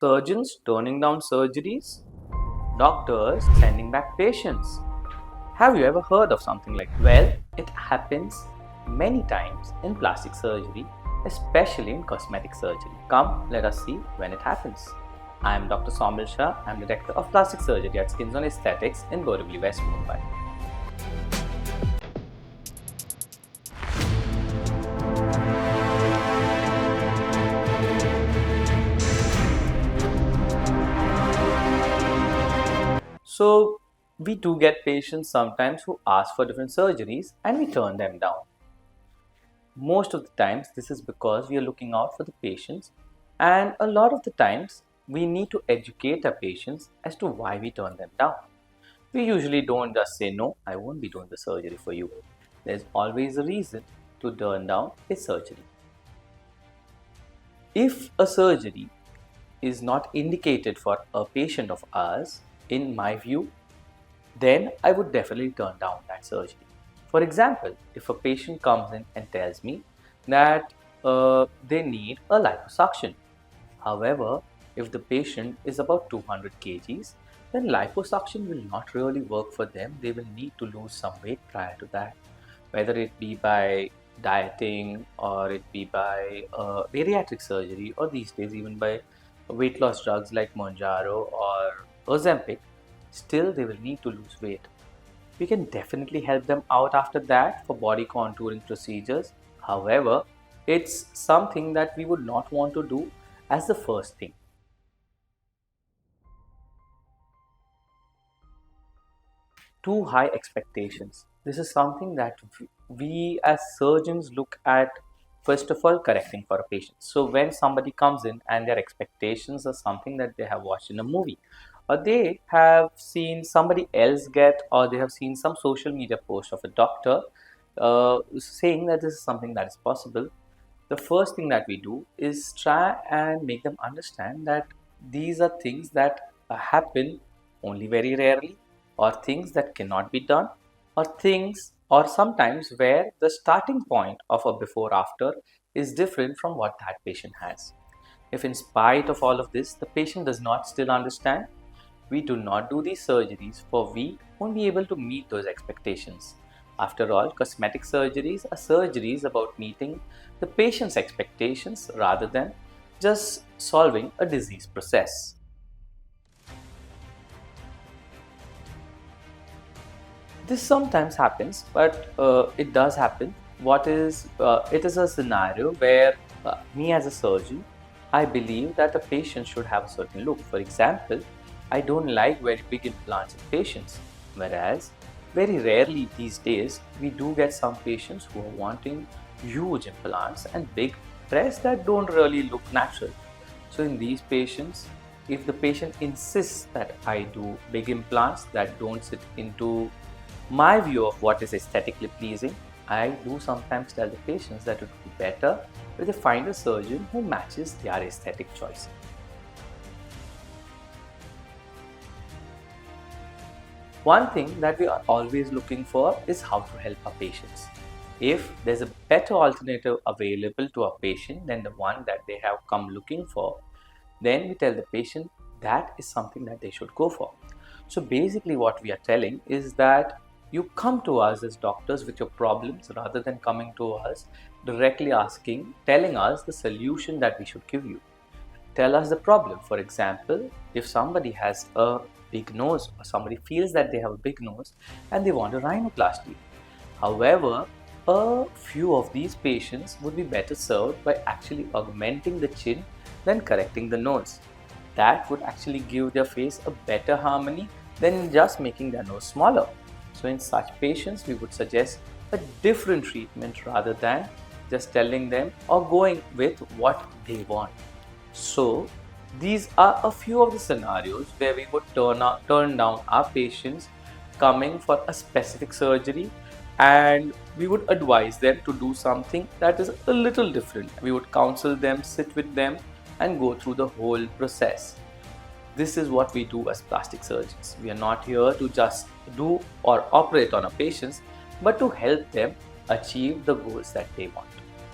Surgeons turning down surgeries, doctors sending back patients. Have you ever heard of something like that? Well, it happens many times in plastic surgery, especially in cosmetic surgery. Come, let us see when it happens. I am Dr. Saumil Shah. I am Director of Plastic Surgery at Skins on Aesthetics in Borivali, West Mumbai. So, we do get patients sometimes who ask for different surgeries and we turn them down. Most of the times, this is because we are looking out for the patients, and a lot of the times, we need to educate our patients as to why we turn them down. We usually don't just say, no, I won't be doing the surgery for you. There's always a reason to turn down a surgery. If a surgery is not indicated for a patient of ours, in my view, then I would definitely turn down that surgery. For example, if a patient comes in and tells me that they need a liposuction, however, if the patient is about 200 kgs, then liposuction will not really work for them. They will need to lose some weight prior to that, whether it be by dieting or it be by bariatric surgery, or these days even by weight loss drugs like Monjaro or Ozempic. Still they will need to lose weight. We can definitely help them out after that for body contouring procedures. However, it's something that we would not want to do as the first thing. Too high expectations. This is something that we as surgeons look at, first of all, correcting for a patient. So when somebody comes in and their expectations are something that they have watched in a movie, or they have seen somebody else get, or they have seen some social media post of a doctor saying that this is something that is possible, the first thing that we do is try and make them understand that these are things that happen only very rarely, or things that cannot be done, or things, or sometimes where the starting point of a before after is different from what that patient has. If in spite of all of this the patient does not still understand, we do not do these surgeries, for we won't be able to meet those expectations. After all, cosmetic surgeries are surgeries about meeting the patient's expectations rather than just solving a disease process. This sometimes happens, but it does happen. It is a scenario where me as a surgeon, I believe that a patient should have a certain look. For example, I don't like very big implants in patients, whereas very rarely these days we do get some patients who are wanting huge implants and big breasts that don't really look natural. So in these patients, if the patient insists that I do big implants that don't sit into my view of what is aesthetically pleasing, I do sometimes tell the patients that it would be better if they find a surgeon who matches their aesthetic choice. One thing that we are always looking for is how to help our patients. If there's a better alternative available to a patient than the one that they have come looking for, then we tell the patient that is something that they should go for. So basically what we are telling is that you come to us as doctors with your problems rather than coming to us directly telling us the solution that we should give you. Tell us the problem. For example, if somebody has a big nose, or somebody feels that they have a big nose and they want a rhinoplasty. However, a few of these patients would be better served by actually augmenting the chin than correcting the nose. That would actually give their face a better harmony than just making their nose smaller. So in such patients, we would suggest a different treatment rather than just telling them or going with what they want. So these are a few of the scenarios where we would turn down our patients coming for a specific surgery, and we would advise them to do something that is a little different. We would counsel them, sit with them, and go through the whole process. This is what we do as plastic surgeons. We are not here to just do or operate on our patients, but to help them achieve the goals that they want.